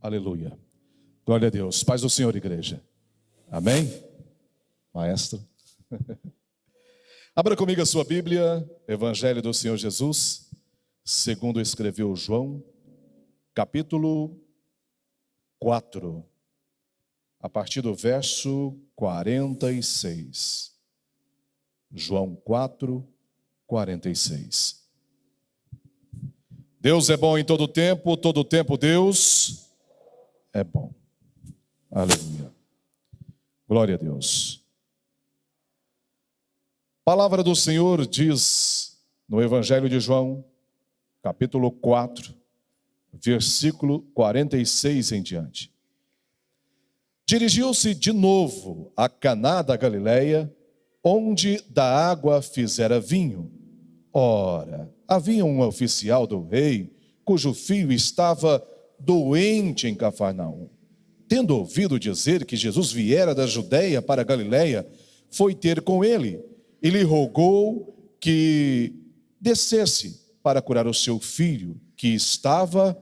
Aleluia. Glória a Deus. Paz do Senhor, igreja. Amém? Maestro. Abra comigo a sua Bíblia, Evangelho do Senhor Jesus, segundo escreveu João, capítulo 4, a partir do verso 46. João 4, 46. Deus é bom em todo tempo Deus é bom. Aleluia. Glória a Deus. Palavra do Senhor diz no Evangelho de João, capítulo 4, versículo 46 em diante. Dirigiu-se de novo a Caná da Galileia, onde da água fizera vinho. Ora, havia um oficial do rei, cujo filho estava doente em Cafarnaum. Tendo ouvido dizer que Jesus viera da Judeia para a Galileia, foi ter com ele e lhe rogou que descesse para curar o seu filho, que estava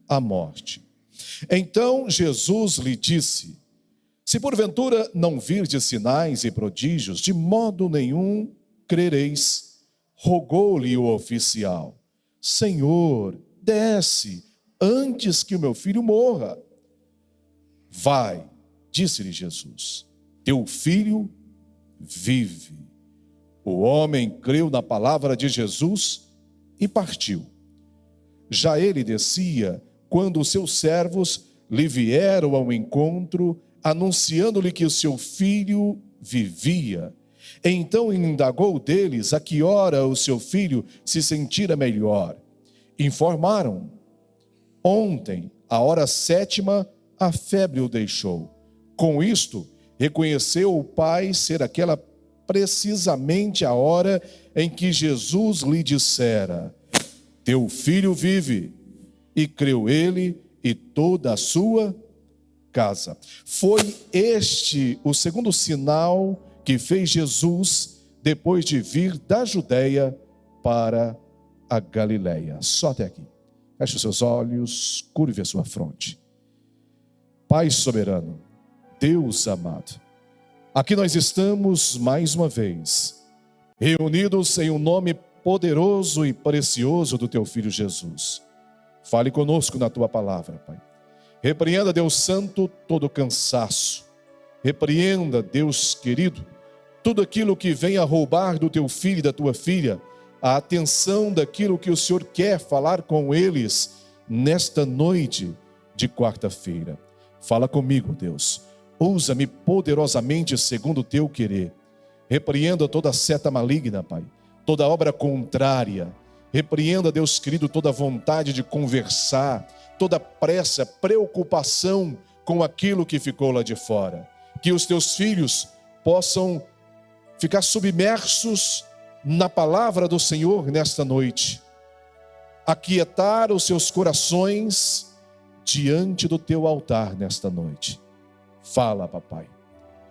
à morte. Então Jesus lhe disse: se porventura não virdes sinais e prodígios, de modo nenhum crereis. Rogou-lhe o oficial: Senhor, desce antes que o meu filho morra. Vai, disse-lhe Jesus, teu filho vive. O homem creu na palavra de Jesus e partiu. Já ele descia, quando os seus servos lhe vieram ao encontro, anunciando-lhe que o seu filho vivia. Então indagou deles a que hora o seu filho se sentira melhor. Informaram: ontem, à hora 7ª, a febre o deixou. Com isto, reconheceu o pai ser aquela precisamente a hora em que Jesus lhe dissera: teu filho vive. E creu ele e toda a sua casa. Foi este o segundo sinal que fez Jesus depois de vir da Judeia para a Galileia. Só até aqui. Feche os seus olhos, curve a sua fronte. Pai soberano, Deus amado, aqui nós estamos mais uma vez, reunidos em um nome poderoso e precioso do teu Filho Jesus. Fale conosco na tua palavra, Pai. Repreenda, Deus Santo, todo cansaço. Repreenda, Deus querido, tudo aquilo que vem a roubar do teu filho e da tua filha, a atenção daquilo que o Senhor quer falar com eles nesta noite de quarta-feira. Fala comigo, Deus. Usa-me poderosamente segundo o teu querer. Repreenda toda seta maligna, Pai, toda obra contrária. Repreenda, Deus querido, toda vontade de conversar, toda pressa, preocupação com aquilo que ficou lá de fora. Que os teus filhos possam ficar submersos na palavra do Senhor nesta noite. Aquietar os seus corações diante do teu altar nesta noite. Fala, papai.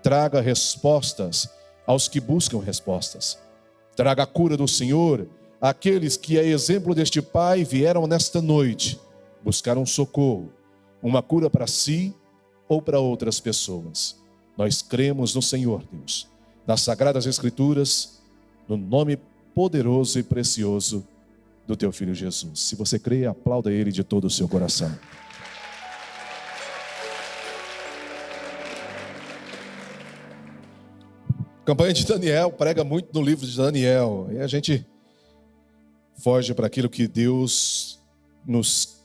Traga respostas aos que buscam respostas. Traga a cura do Senhor àqueles que, a exemplo deste pai, vieram nesta noite buscar um socorro, uma cura para si ou para outras pessoas. Nós cremos no Senhor, Deus, nas Sagradas Escrituras, no nome poderoso e precioso do teu Filho Jesus. Se você crê, aplauda Ele de todo o seu coração. A campanha de Daniel prega muito no livro de Daniel, e a gente foge para aquilo que Deus nos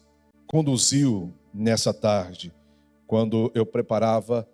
conduziu nessa tarde, quando eu preparava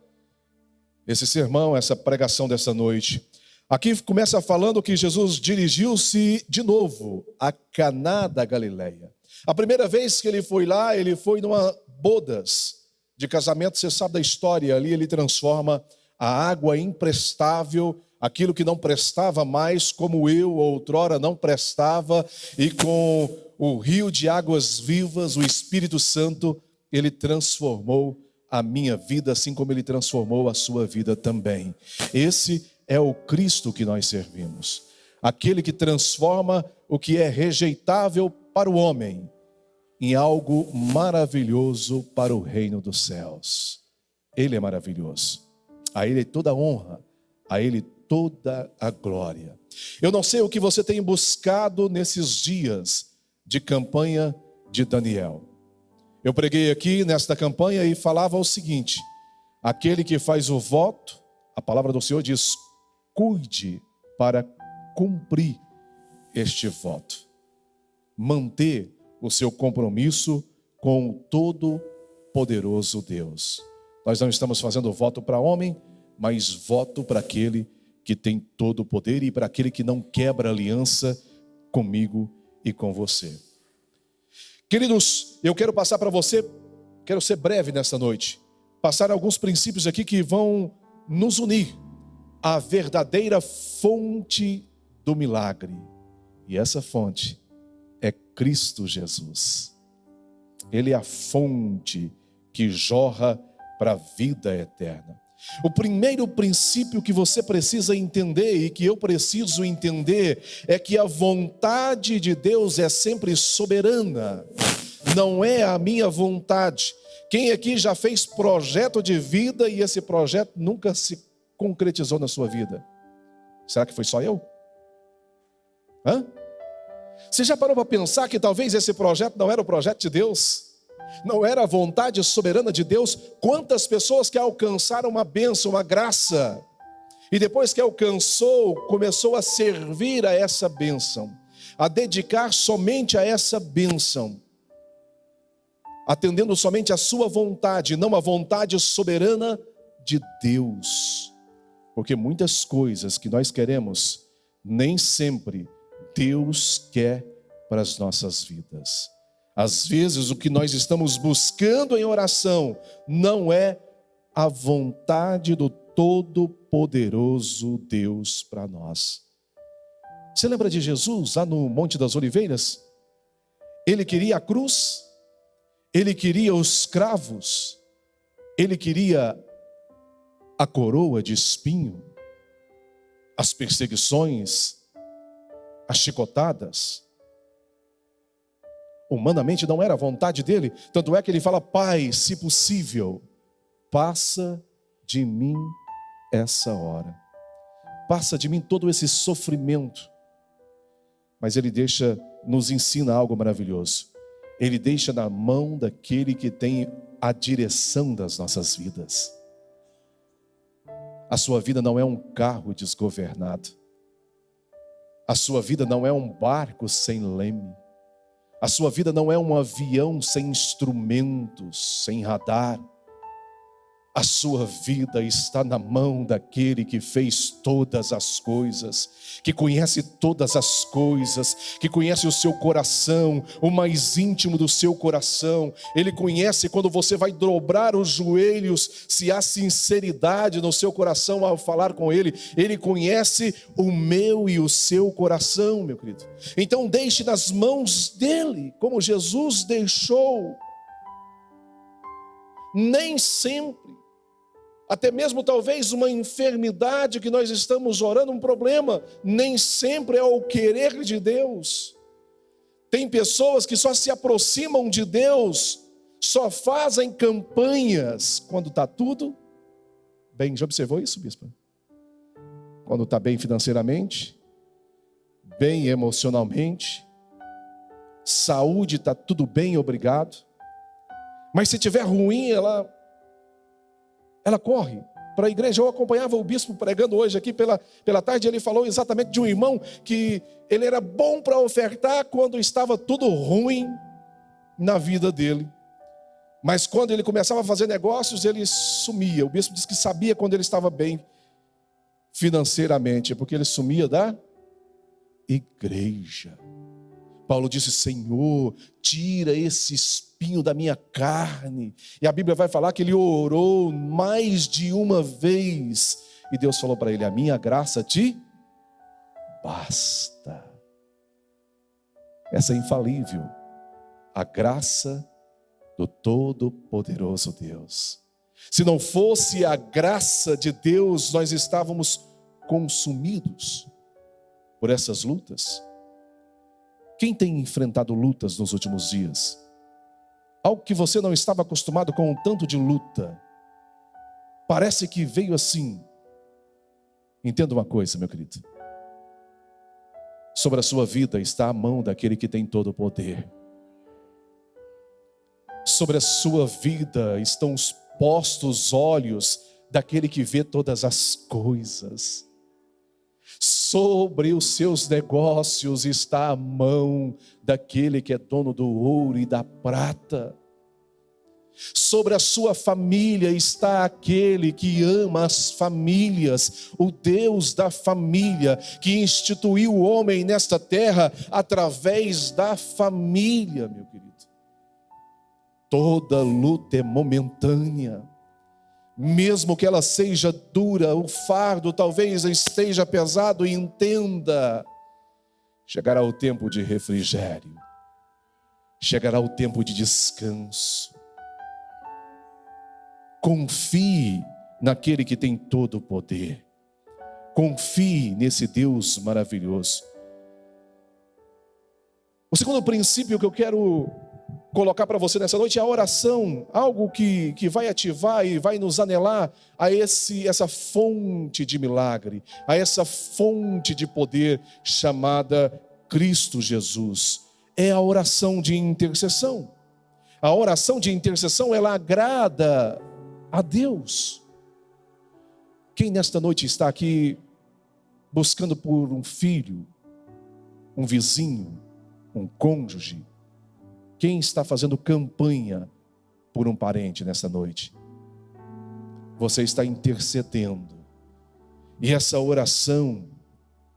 esse sermão, essa pregação dessa noite. Aqui começa falando que Jesus dirigiu-se de novo a Caná da Galileia. A primeira vez que ele foi lá, ele foi numa bodas de casamento. Você sabe da história, ali ele transforma a água imprestável, aquilo que não prestava mais, como eu outrora não prestava, e com o rio de águas vivas, o Espírito Santo, ele transformou a minha vida, assim como ele transformou a sua vida também. Esse é o Cristo que nós servimos. Aquele que transforma o que é rejeitável para o homem em algo maravilhoso para o reino dos céus. Ele é maravilhoso. A Ele toda a honra, a Ele toda a glória. Eu não sei o que você tem buscado nesses dias de campanha de Daniel. Eu preguei aqui nesta campanha e falava o seguinte: aquele que faz o voto, a palavra do Senhor diz, cuide para cumprir este voto. Manter o seu compromisso com o todo-poderoso Deus. Nós não estamos fazendo voto para homem, mas voto para aquele que tem todo o poder e para aquele que não quebra aliança comigo e com você. Queridos, eu quero passar para você, quero ser breve nessa noite, passar alguns princípios aqui que vão nos unir à verdadeira fonte do milagre. E essa fonte é Cristo Jesus. Ele é a fonte que jorra para a vida eterna. O primeiro princípio que você precisa entender e que eu preciso entender é que a vontade de Deus é sempre soberana. Não é a minha vontade. Quem aqui já fez projeto de vida e esse projeto nunca se concretizou na sua vida? Será que foi só eu? Você já parou para pensar que talvez esse projeto não era o projeto de Deus? Não era a vontade soberana de Deus? Quantas pessoas que alcançaram uma bênção, uma graça, e depois que alcançou, começou a servir a essa bênção, a dedicar somente a essa bênção, atendendo somente a sua vontade, não a vontade soberana de Deus. Porque muitas coisas que nós queremos, nem sempre Deus quer para as nossas vidas. Às vezes o que nós estamos buscando em oração não é a vontade do Todo-Poderoso Deus para nós. Você lembra de Jesus lá no Monte das Oliveiras? Ele queria a cruz, ele queria os cravos, ele queria a coroa de espinho, as perseguições, as chicotadas. Humanamente não era a vontade dele, tanto é que ele fala: Pai, se possível, passa de mim essa hora, passa de mim todo esse sofrimento. Mas ele nos ensina algo maravilhoso. Ele deixa na mão daquele que tem a direção das nossas vidas. A sua vida não é um carro desgovernado, a sua vida não é um barco sem leme, a sua vida não é um avião sem instrumentos, sem radar. A sua vida está na mão daquele que fez todas as coisas, que conhece todas as coisas, que conhece o seu coração, o mais íntimo do seu coração. Ele conhece quando você vai dobrar os joelhos, se há sinceridade no seu coração ao falar com Ele. Ele conhece o meu e o seu coração, meu querido. Então deixe nas mãos dele, como Jesus deixou. Nem sempre, até mesmo talvez uma enfermidade que nós estamos orando, um problema, nem sempre é o querer de Deus. Tem pessoas que só se aproximam de Deus, só fazem campanhas quando está tudo bem. Já observou isso, bispo? Quando está bem financeiramente, bem emocionalmente, saúde, está tudo bem, obrigado. Mas se tiver ruim, ela corre para a igreja. Eu acompanhava o bispo pregando hoje aqui pela tarde. Ele falou exatamente de um irmão que ele era bom para ofertar quando estava tudo ruim na vida dele. Mas quando ele começava a fazer negócios, ele sumia. O bispo disse que sabia quando ele estava bem financeiramente, porque ele sumia da igreja. Paulo disse: Senhor, tira esse espinho da minha carne. E a Bíblia vai falar que ele orou mais de uma vez. E Deus falou para ele: a minha graça te basta. Essa é infalível. A graça do Todo-Poderoso Deus. Se não fosse a graça de Deus, nós estávamos consumidos por essas lutas. Quem tem enfrentado lutas nos últimos dias? algo que você não estava acostumado com, um tanto de luta. Parece que veio assim. Entenda uma coisa, meu querido. Sobre a sua vida está a mão daquele que tem todo o poder. Sobre a sua vida estão os postos olhos daquele que vê todas as coisas. Sobre os seus negócios está a mão daquele que é dono do ouro e da prata. Sobre a sua família está aquele que ama as famílias, o Deus da família, que instituiu o homem nesta terra através da família, meu querido. Toda luta é momentânea, mesmo que ela seja dura, o fardo talvez esteja pesado, e entenda, chegará o tempo de refrigério, chegará o tempo de descanso. Confie naquele que tem todo o poder. Confie nesse Deus maravilhoso. O segundo princípio que eu quero colocar para você nessa noite é a oração. Algo que vai ativar e vai nos anelar a essa fonte de milagre, a essa fonte de poder chamada Cristo Jesus. É a oração de intercessão. A oração de intercessão, ela agrada a Deus. Quem nesta noite está aqui buscando por um filho, um vizinho, um cônjuge? Quem está fazendo campanha por um parente nesta noite? Você está intercedendo. E essa oração,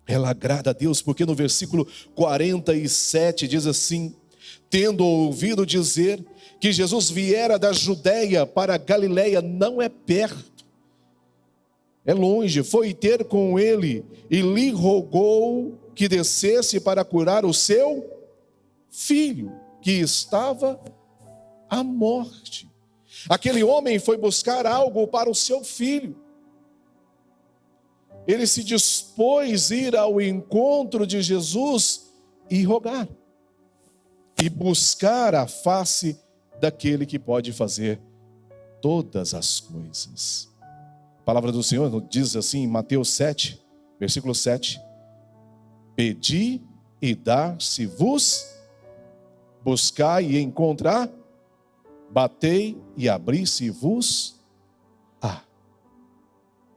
ela agrada a Deus, porque no versículo 47 diz assim: tendo ouvido dizer que Jesus viera da Judeia para a Galileia, não é perto, é longe, foi ter com ele e lhe rogou que descesse para curar o seu filho, que estava à morte. Aquele homem foi buscar algo para o seu filho. Ele se dispôs a ir ao encontro de Jesus e rogar, e buscar a face daquele que pode fazer todas as coisas. A palavra do Senhor diz assim em Mateus 7, versículo 7: pedi e dar-se-vos, buscai e encontrar, batei e abri-se-vos.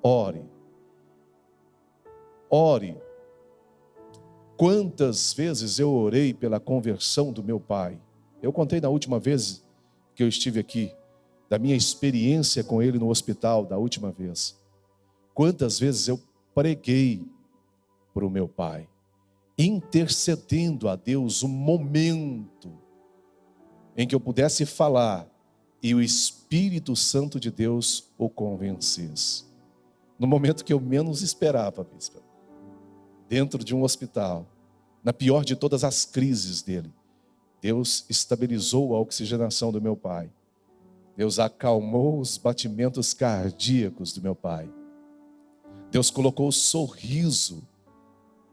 Ore. Ore. Quantas vezes eu orei pela conversão do meu pai? Eu contei na última vez que eu estive aqui, da minha experiência com ele no hospital, da última vez. Quantas vezes eu preguei para o meu pai, intercedendo a Deus um momento em que eu pudesse falar e o Espírito Santo de Deus o convencesse. No momento que eu menos esperava, bispo, dentro de um hospital, na pior de todas as crises dele, Deus estabilizou a oxigenação do meu pai. Deus acalmou os batimentos cardíacos do meu pai. Deus colocou o sorriso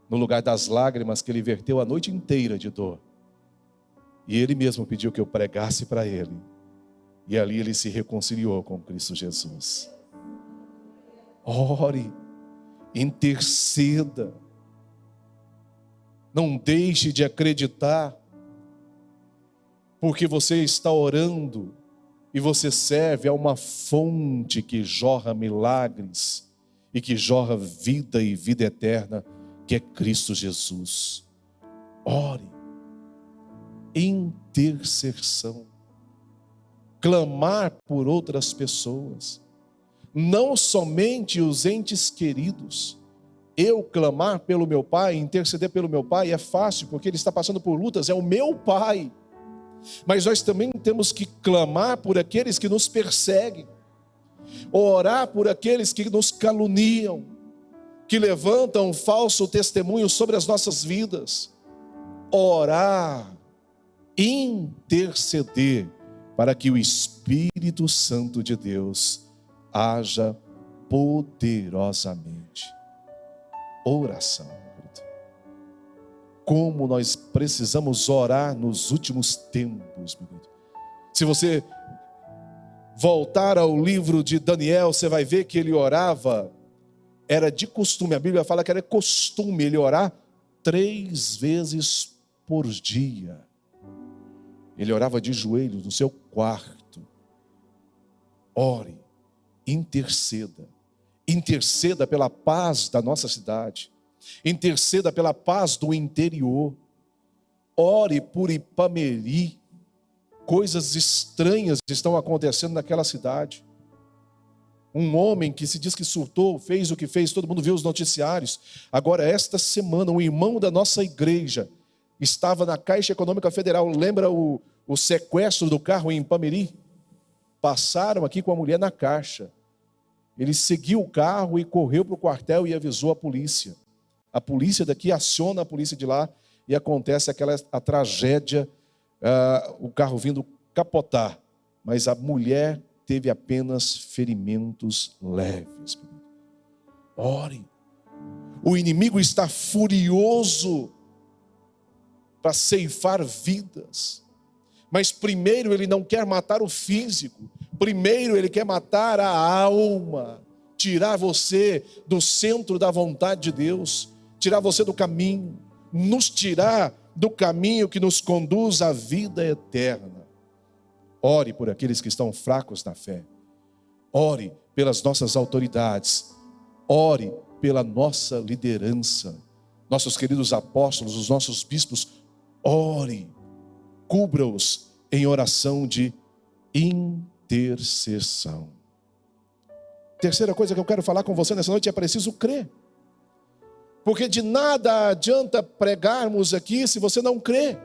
no lugar das lágrimas que ele verteu a noite inteira de dor. E ele mesmo pediu que eu pregasse para ele. E ali ele se reconciliou com Cristo Jesus. Ore, interceda. Não deixe de acreditar, porque você está orando e você serve a uma fonte que jorra milagres e que jorra vida e vida eterna, que é Cristo Jesus. Ore. Intercessão. Clamar por outras pessoas. Não somente os entes queridos. Eu clamar pelo meu pai, interceder pelo meu pai é fácil, porque ele está passando por lutas, é o meu pai. Mas nós também temos que clamar por aqueles que nos perseguem, orar por aqueles que nos caluniam, que levantam um falso testemunho sobre as nossas vidas. Orar, interceder, para que o Espírito Santo de Deus haja poderosamente. Oração. Como nós precisamos orar nos últimos tempos, meu querido. Se você voltar ao livro de Daniel, você vai ver que ele orava, era de costume, a Bíblia fala que era costume ele orar 3 vezes por dia. Ele orava de joelhos no seu quarto. Ore, interceda. Interceda pela paz da nossa cidade. Interceda pela paz do interior. Ore por Ipameri. Coisas estranhas estão acontecendo naquela cidade. Um homem que se diz que surtou, fez o que fez, todo mundo viu os noticiários. Agora, esta semana, um irmão da nossa igreja estava na Caixa Econômica Federal. Lembra o sequestro do carro em Ipameri? Passaram aqui com a mulher na caixa. Ele seguiu o carro e correu para o quartel e avisou a polícia. A polícia daqui aciona a polícia de lá e acontece a tragédia, o carro vindo capotar. Mas a mulher teve apenas ferimentos leves. Ore. O inimigo está furioso para ceifar vidas. Mas primeiro ele não quer matar o físico. Primeiro ele quer matar a alma. Tirar você do centro da vontade de Deus. Tirar você do caminho. Nos tirar do caminho que nos conduz à vida eterna. Ore por aqueles que estão fracos na fé. Ore pelas nossas autoridades. Ore pela nossa liderança. Nossos queridos apóstolos, os nossos bispos. Ore. Cubra-os em oração de intercessão. Terceira coisa que eu quero falar com você nessa noite é preciso crer. Porque de nada adianta pregarmos aqui se você não crê.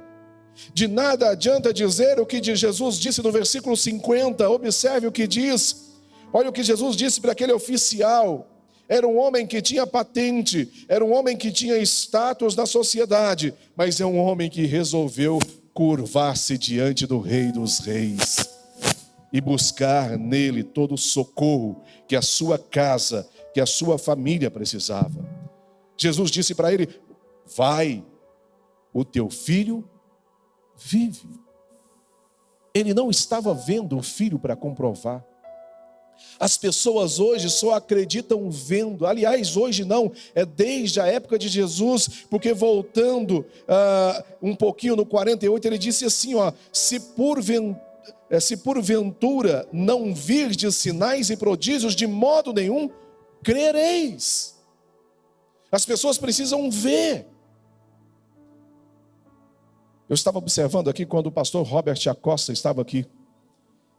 De nada adianta dizer o que Jesus disse no versículo 50. Observe o que diz. Olha o que Jesus disse para aquele oficial. Era um homem que tinha patente, era um homem que tinha status na sociedade, mas é um homem que resolveu curvar-se diante do Rei dos Reis e buscar nele todo o socorro que a sua casa, que a sua família precisava. Jesus disse para ele: vai, o teu filho vive. Ele não estava vendo o filho para comprovar. As pessoas hoje só acreditam vendo. Aliás, hoje não, é desde a época de Jesus, porque voltando um pouquinho no 48, ele disse assim, se porventura não virdes sinais e prodígios, de modo nenhum crereis. As pessoas precisam ver. Eu estava observando aqui quando o pastor Robert Acosta estava aqui,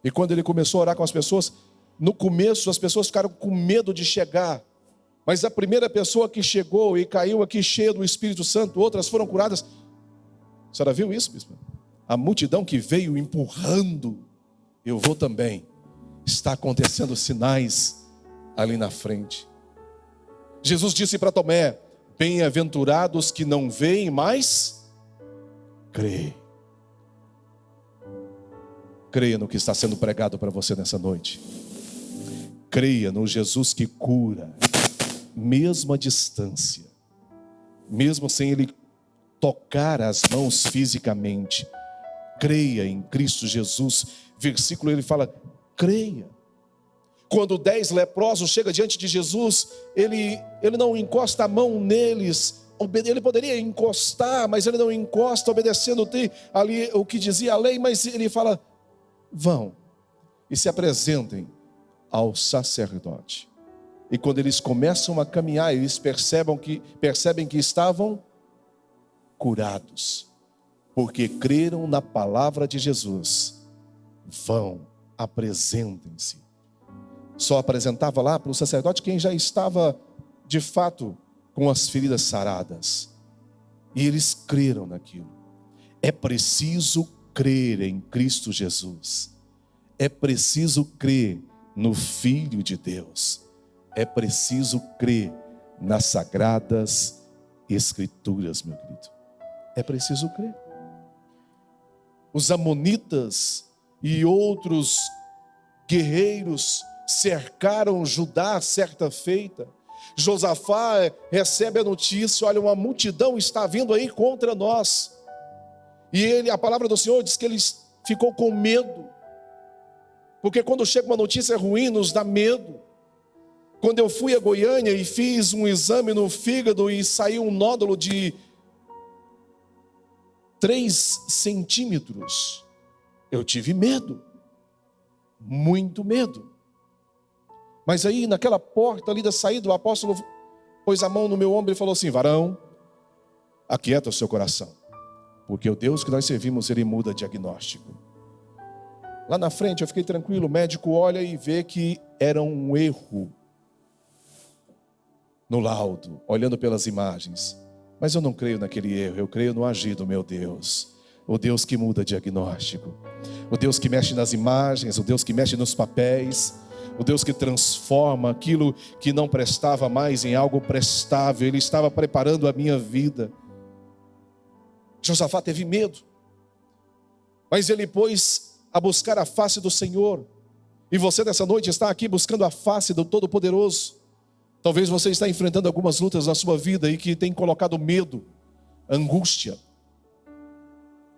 e quando ele começou a orar com as pessoas, no começo as pessoas ficaram com medo de chegar, mas a primeira pessoa que chegou e caiu aqui cheia do Espírito Santo, outras foram curadas. A senhora viu isso, bispo? A multidão que veio empurrando, eu vou também. Está acontecendo sinais ali na frente. Jesus disse para Tomé: bem-aventurados que não veem, mas creem. Creia no que está sendo pregado para você nessa noite. Creia no Jesus que cura, mesmo à distância, mesmo sem Ele tocar as mãos fisicamente. Creia em Cristo Jesus. Versículo ele fala: creia. Quando 10 leprosos chegam diante de Jesus, ele não encosta a mão neles. Ele poderia encostar, mas ele não encosta, obedecendo ali o que dizia a lei, mas ele fala: vão e se apresentem ao sacerdote. E quando eles começam a caminhar, eles percebem que estavam curados, porque creram na palavra de Jesus. Vão, apresentem-se. Só apresentava lá para o sacerdote quem já estava de fato com as feridas saradas, e eles creram naquilo. É preciso crer em Cristo Jesus. É preciso crer no Filho de Deus. É preciso crer nas Sagradas Escrituras, meu querido. É preciso crer. Os amonitas e outros guerreiros cercaram Judá certa feita. Josafá recebe a notícia: olha, uma multidão está vindo aí contra nós. E a palavra do Senhor diz que ele ficou com medo. Porque quando chega uma notícia ruim, nos dá medo. Quando eu fui a Goiânia e fiz um exame no fígado e saiu um nódulo de 3 centímetros, eu tive medo, muito medo. Mas aí naquela porta ali da saída, o apóstolo pôs a mão no meu ombro e falou assim: varão, aquieta o seu coração, porque o Deus que nós servimos, Ele muda diagnóstico. Lá na frente eu fiquei tranquilo, o médico olha e vê que era um erro no laudo, olhando pelas imagens. Mas eu não creio naquele erro, eu creio no agir do meu Deus. O Deus que muda diagnóstico, o Deus que mexe nas imagens, o Deus que mexe nos papéis, o Deus que transforma aquilo que não prestava mais em algo prestável. Ele estava preparando a minha vida. Josafá teve medo, mas ele pôs a buscar a face do Senhor. E você nessa noite está aqui buscando a face do Todo-Poderoso. Talvez você está enfrentando algumas lutas na sua vida e que tem colocado medo, angústia,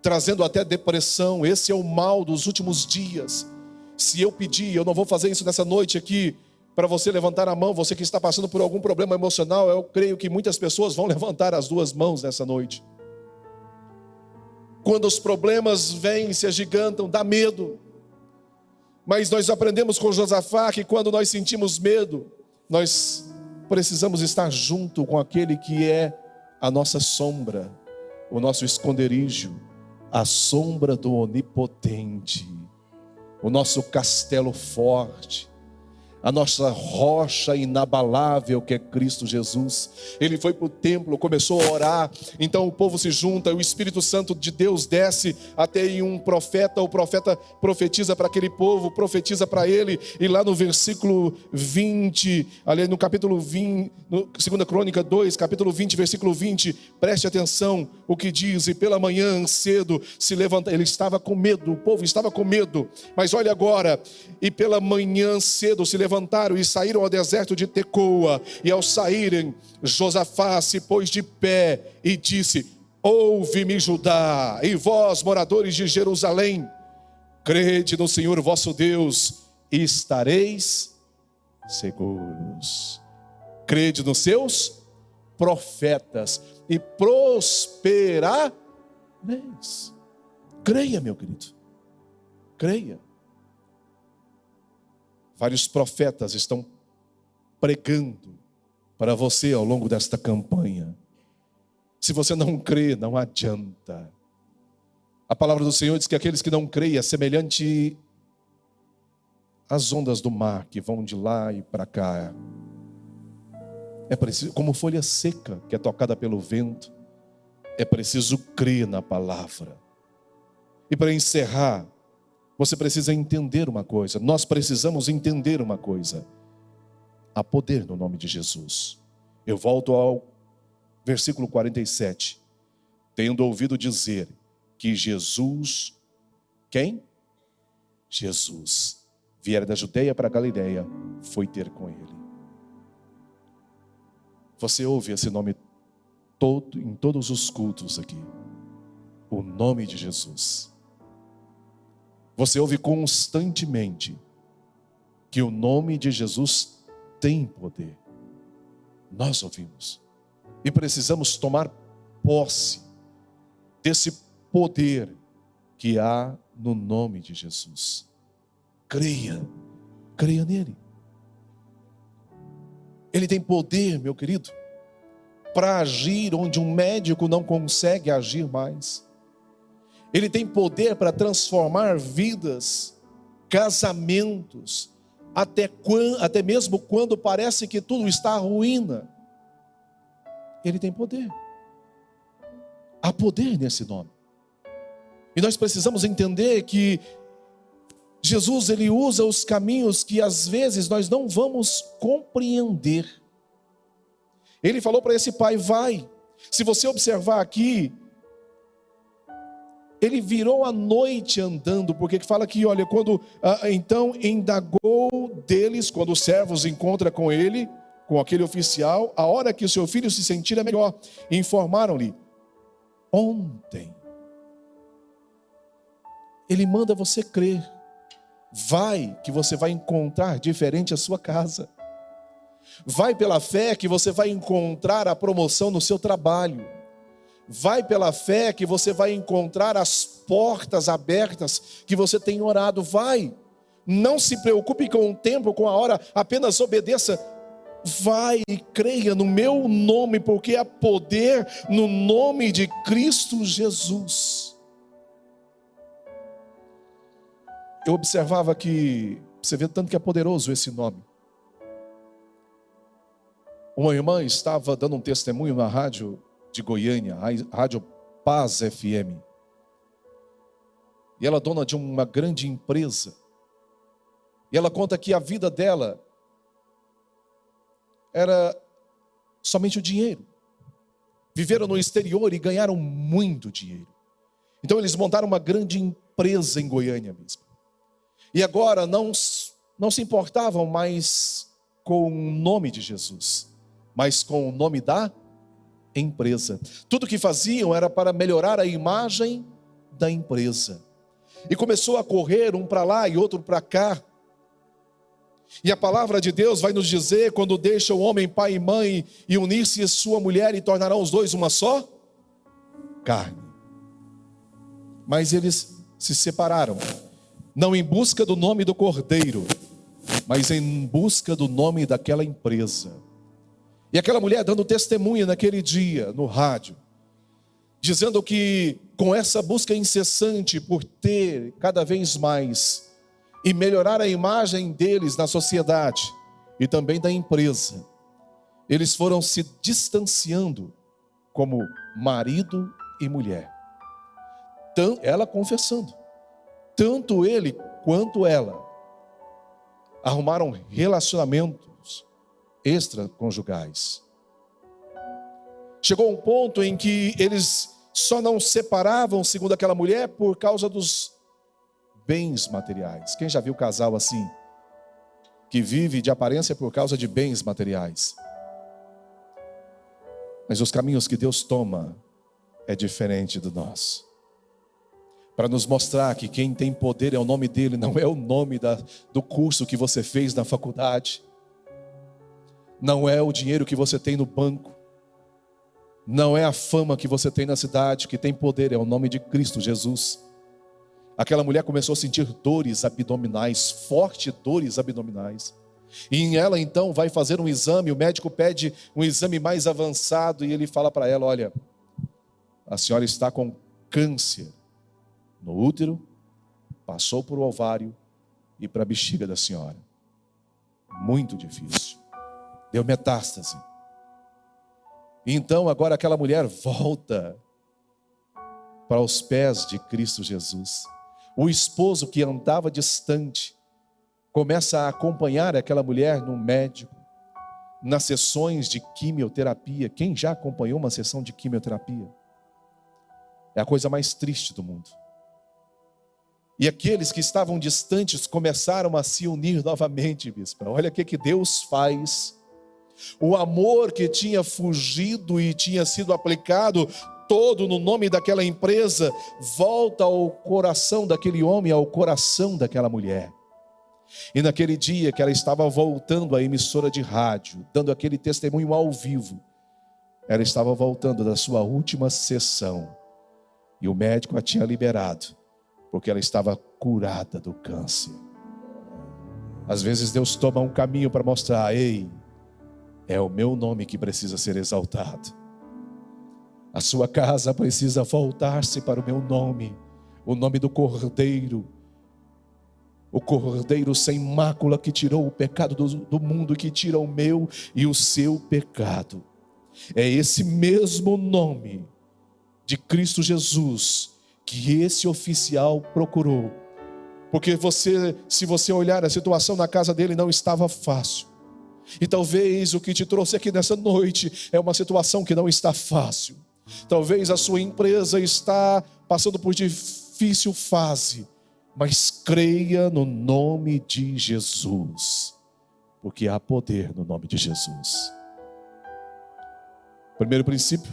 trazendo até depressão. Esse é o mal dos últimos dias. Se eu pedir, eu não vou fazer isso nessa noite aqui, para você levantar a mão, você que está passando por algum problema emocional, eu creio que muitas pessoas vão levantar as 2 mãos nessa noite. Quando os problemas vêm, se agigantam, dá medo. Mas nós aprendemos com Josafá que quando nós sentimos medo, nós precisamos estar junto com aquele que é a nossa sombra, o nosso esconderijo, a sombra do Onipotente, o nosso castelo forte, a nossa rocha inabalável que é Cristo Jesus. Ele foi para o templo, começou a orar, então o povo se junta, o Espírito Santo de Deus desce até em um profeta, o profeta profetiza para aquele povo, profetiza para ele, e lá no versículo 20, ali no capítulo 20, no 2 Crônica 2, capítulo 20, versículo 20, preste atenção o que diz: e pela manhã cedo se levanta. Ele estava com medo, o povo estava com medo, mas olha agora, e pela manhã cedo se levantaram e saíram ao deserto de Tecoa, e ao saírem, Josafá se pôs de pé e disse: ouve-me, Judá, e vós, moradores de Jerusalém, crede no Senhor vosso Deus, e estareis seguros. Crede nos seus profetas, e prosperareis. Creia, meu querido, creia. Vários profetas estão pregando para você ao longo desta campanha. Se você não crê, não adianta. A palavra do Senhor diz que aqueles que não creem é semelhante às ondas do mar que vão de lá e para cá. É preciso, como folha seca que é tocada pelo vento, é preciso crer na palavra. E para encerrar, você precisa entender uma coisa, nós precisamos entender uma coisa: há poder no nome de Jesus. Eu volto ao versículo 47. Tendo ouvido dizer que Jesus, quem? Jesus, viera da Judeia para a Galileia, foi ter com ele. Você ouve esse nome em todos os cultos aqui, o nome de Jesus. Você ouve constantemente que o nome de Jesus tem poder. Nós ouvimos. E precisamos tomar posse desse poder que há no nome de Jesus. Creia nele. Ele tem poder, meu querido, para agir onde um médico não consegue agir mais. Ele tem poder para transformar vidas, casamentos, até mesmo quando parece que tudo está à ruína. Ele tem poder. Há poder nesse nome. E nós precisamos entender que Jesus, ele usa os caminhos que às vezes nós não vamos compreender. Ele falou para esse pai: vai. Se você observar aqui, ele virou a noite andando, porque fala que, olha, quando então indagou deles, quando os servos encontram com ele, com aquele oficial, a hora que o seu filho se sentira melhor, informaram-lhe: ontem. Ele manda você crer Vai que você vai encontrar diferente a sua casa. Vai pela fé que você vai encontrar a promoção no seu trabalho. Vai pela fé que você vai encontrar as portas abertas que você tem orado. Vai. Não se preocupe com o tempo, com a hora, apenas obedeça. Vai e creia no meu nome, porque há poder no nome de Cristo Jesus. Eu observava que, você vê tanto que é poderoso esse nome. Uma irmã estava dando um testemunho na rádio de Goiânia, a Rádio Paz FM. E ela é dona de uma grande empresa. E ela conta que a vida dela era somente o dinheiro. Viveram no exterior e ganharam muito dinheiro. Então eles montaram uma grande empresa em Goiânia mesmo. E agora não se importavam mais com o nome de Jesus, mas com o nome da empresa. Tudo que faziam era para melhorar a imagem da empresa. E começou a correr um para lá e outro para cá. E a palavra de Deus vai nos dizer, quando deixa o homem pai e mãe e unir-se a sua mulher, e tornarão os dois uma só carne. Mas eles se separaram, não em busca do nome do Cordeiro, mas em busca do nome daquela empresa. E aquela mulher dando testemunha naquele dia, no rádio, dizendo que com essa busca incessante por ter cada vez mais e melhorar a imagem deles na sociedade e também da empresa, eles foram se distanciando como marido e mulher. Ela confessando, tanto ele quanto ela arrumaram relacionamentos extraconjugais. Chegou um ponto em que eles só não separavam, segundo aquela mulher, por causa dos bens materiais. Quem já viu casal assim, que vive de aparência por causa de bens materiais? Mas os caminhos que Deus toma é diferente do nosso. Para nos mostrar que quem tem poder é o nome dele, não é o nome do curso que você fez na faculdade, não é o dinheiro que você tem no banco, não é a fama que você tem na cidade. Que tem poder é o nome de Cristo Jesus. Aquela mulher começou a sentir dores abdominais, fortes dores abdominais. E ela então vai fazer um exame, o médico pede um exame mais avançado e ele fala para ela: olha, a senhora está com câncer no útero, passou por o ovário e para a bexiga da senhora. Muito difícil. Deu metástase. E então agora aquela mulher volta para os pés de Cristo Jesus. O esposo que andava distante começa a acompanhar aquela mulher no médico, nas sessões de quimioterapia. Quem já acompanhou uma sessão de quimioterapia? É a coisa mais triste do mundo. E aqueles que estavam distantes começaram a se unir novamente, bispo. Olha o que Deus faz. O amor que tinha fugido e tinha sido aplicado todo no nome daquela empresa, volta ao coração daquele homem, ao coração daquela mulher. E naquele dia que ela estava voltando à emissora de rádio, dando aquele testemunho ao vivo, ela estava voltando da sua última sessão, e o médico a tinha liberado, porque ela estava curada do câncer. Às vezes Deus toma um caminho para mostrar: ei, é o meu nome que precisa ser exaltado. A sua casa precisa voltar-se para o meu nome, o nome do Cordeiro. O Cordeiro sem mácula que tirou o pecado do mundo, que tira o meu e o seu pecado. É esse mesmo nome de Cristo Jesus que esse oficial procurou. Porque se você olhar a situação na casa dele, não estava fácil. E talvez o que te trouxe aqui nessa noite é uma situação que não está fácil. Talvez a sua empresa está passando por difícil fase, mas creia no nome de Jesus, porque há poder no nome de Jesus. Primeiro princípio: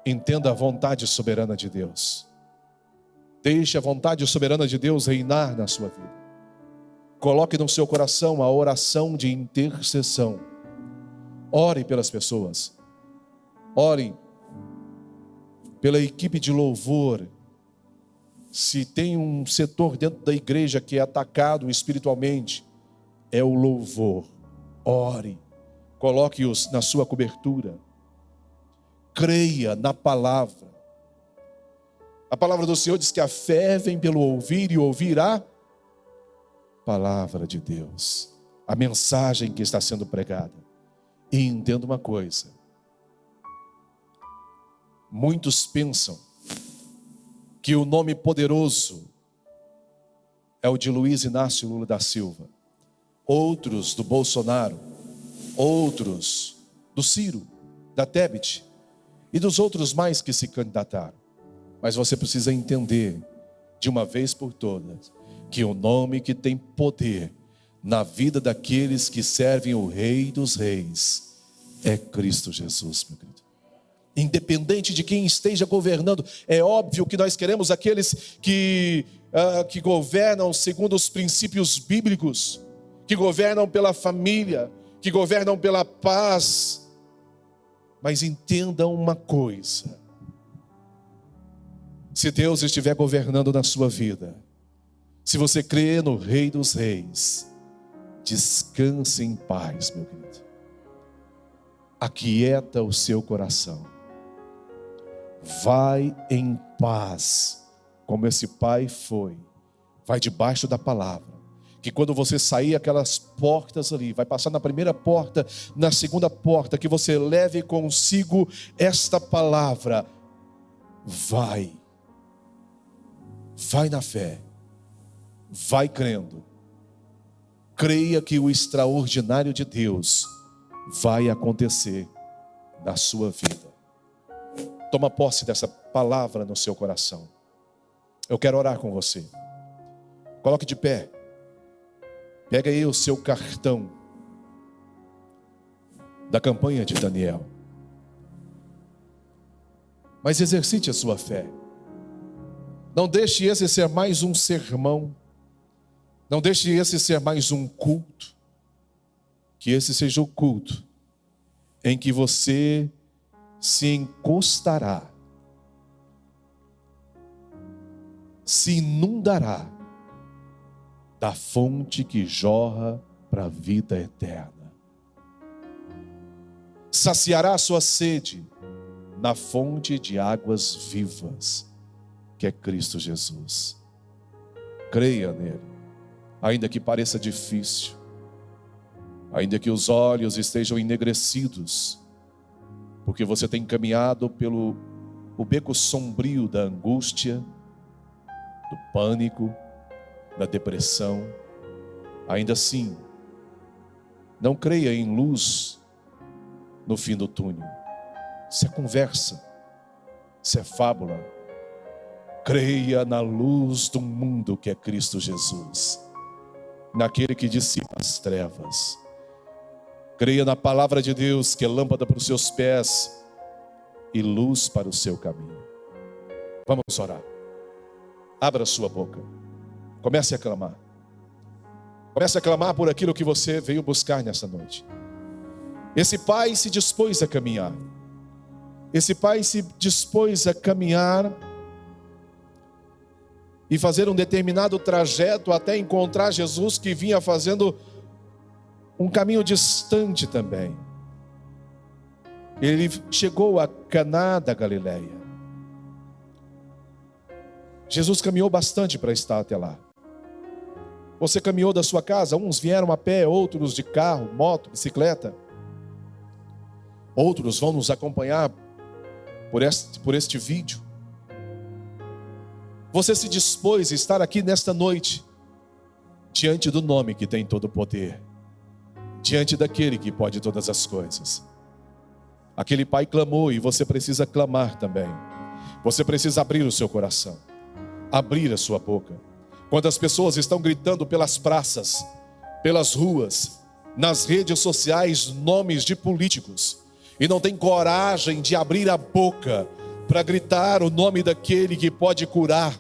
entenda a vontade soberana de Deus. Deixe a vontade soberana de Deus reinar na sua vida. Coloque no seu coração a oração de intercessão. Ore pelas pessoas. Ore pela equipe de louvor. Se tem um setor dentro da igreja que é atacado espiritualmente, é o louvor. Ore. Coloque-os na sua cobertura. Creia na palavra. A palavra do Senhor diz que a fé vem pelo ouvir e ouvir a palavra de Deus. A mensagem que está sendo pregada. E entenda uma coisa. Muitos pensam que o nome poderoso é o de Luiz Inácio Lula da Silva. Outros do Bolsonaro. Outros do Ciro, da Tebet e dos outros mais que se candidataram. Mas você precisa entender, de uma vez por todas, que o nome que tem poder na vida daqueles que servem o Rei dos Reis é Cristo Jesus, meu querido. Independente de quem esteja governando, é óbvio que nós queremos aqueles que governam segundo os princípios bíblicos, que governam pela família, que governam pela paz. Mas entendam uma coisa: se Deus estiver governando na sua vida, se você crê no Rei dos Reis, descanse em paz, meu querido. Aquieta o seu coração. Vai em paz, como esse pai foi. Vai debaixo da palavra. Que quando você sair aquelas portas ali, vai passar na primeira porta, na segunda porta, que você leve consigo esta palavra. Vai na fé, vai crendo. Creia que o extraordinário de Deus vai acontecer na sua vida. Toma posse dessa palavra no seu coração. Eu quero orar com você. Coloque de pé. Pega aí o seu cartão da campanha de Daniel. Mas exercite a sua fé. Não deixe esse ser mais um sermão. Não deixe esse ser mais um culto. Que esse seja o culto em que você se encostará, se inundará da fonte que jorra para a vida eterna. Saciará a sua sede na fonte de águas vivas, que é Cristo Jesus. Creia nele, ainda que pareça difícil, ainda que os olhos estejam enegrecidos, porque você tem caminhado pelo beco sombrio da angústia, do pânico, da depressão. Ainda assim, não creia em luz no fim do túnel. Isso é conversa, isso é fábula. Creia na luz do mundo que é Cristo Jesus, naquele que dissipa as trevas. Creia na palavra de Deus, que é lâmpada para os seus pés e luz para o seu caminho. Vamos orar. Abra sua boca. Comece a clamar. Comece a clamar por aquilo que você veio buscar nessa noite. Esse pai se dispôs a caminhar. Esse pai se dispôs a caminhar e fazer um determinado trajeto até encontrar Jesus, que vinha fazendo um caminho distante também. Ele chegou a Caná da Galileia. Jesus caminhou bastante para estar até lá. Você caminhou da sua casa, uns vieram a pé, outros de carro, moto, bicicleta. Outros vão nos acompanhar por este vídeo. Você se dispôs a estar aqui nesta noite, diante do nome que tem todo o poder, diante daquele que pode todas as coisas. Aquele pai clamou e você precisa clamar também. Você precisa abrir o seu coração, abrir a sua boca. Quando as pessoas estão gritando pelas praças, pelas ruas, nas redes sociais, nomes de políticos, e não tem coragem de abrir a boca para gritar o nome daquele que pode curar,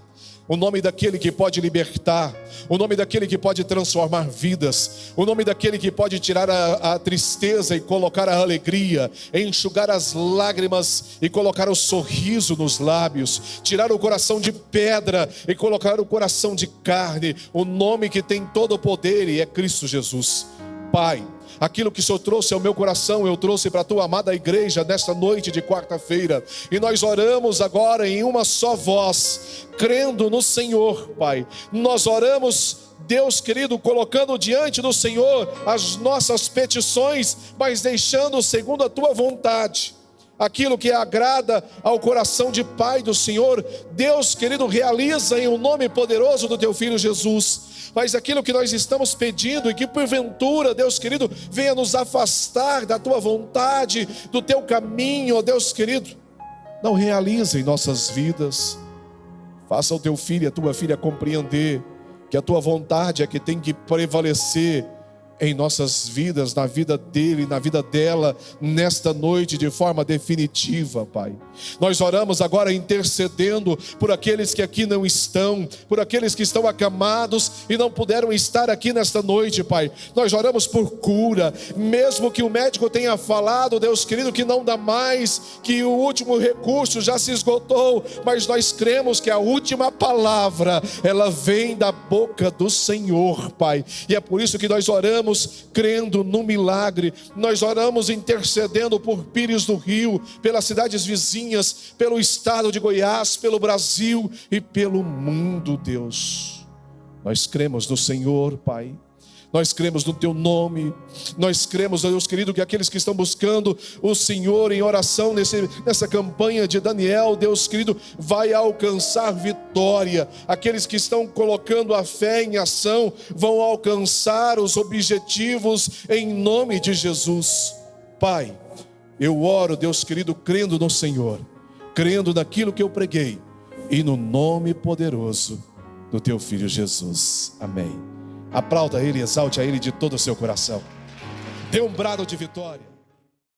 o nome daquele que pode libertar, o nome daquele que pode transformar vidas, o nome daquele que pode tirar a tristeza e colocar a alegria, enxugar as lágrimas e colocar o sorriso nos lábios, tirar o coração de pedra e colocar o coração de carne, o nome que tem todo o poder e é Cristo Jesus. Pai, aquilo que o Senhor trouxe ao meu coração, eu trouxe para a tua amada igreja nesta noite de quarta-feira. E nós oramos agora em uma só voz, crendo no Senhor, Pai. Nós oramos, Deus querido, colocando diante do Senhor as nossas petições, mas deixando segundo a tua vontade. Aquilo que agrada ao coração de Pai do Senhor, Deus querido, realiza em um nome poderoso do teu Filho Jesus. Mas aquilo que nós estamos pedindo e que porventura, Deus querido, venha nos afastar da tua vontade, do teu caminho, ó Deus querido, não realiza em nossas vidas. Faça o teu filho e a tua filha compreender que a tua vontade é que tem que prevalecer em nossas vidas, na vida dele, na vida dela, nesta noite de forma definitiva, Pai. Nós oramos agora intercedendo por aqueles que aqui não estão, por aqueles que estão acamados e não puderam estar aqui nesta noite, Pai. Nós oramos por cura, mesmo que o médico tenha falado, Deus querido, que não dá mais, que o último recurso já se esgotou, mas nós cremos que a última palavra, ela vem da boca do Senhor, Pai. E é por isso que nós oramos crendo no milagre. Nós oramos intercedendo por Pires do Rio, pelas cidades vizinhas, pelo estado de Goiás, pelo Brasil e pelo mundo, Deus. Nós cremos no Senhor, Pai. Nós cremos no teu nome. Nós cremos, Deus querido, que aqueles que estão buscando o Senhor em oração nessa campanha de Daniel, Deus querido, vai alcançar vitória. Aqueles que estão colocando a fé em ação vão alcançar os objetivos em nome de Jesus. Pai, eu oro, Deus querido, crendo no Senhor, crendo naquilo que eu preguei e no nome poderoso do teu Filho Jesus. Amém. Aplauda Ele, exalte a Ele de todo o seu coração. Dê um brado de vitória.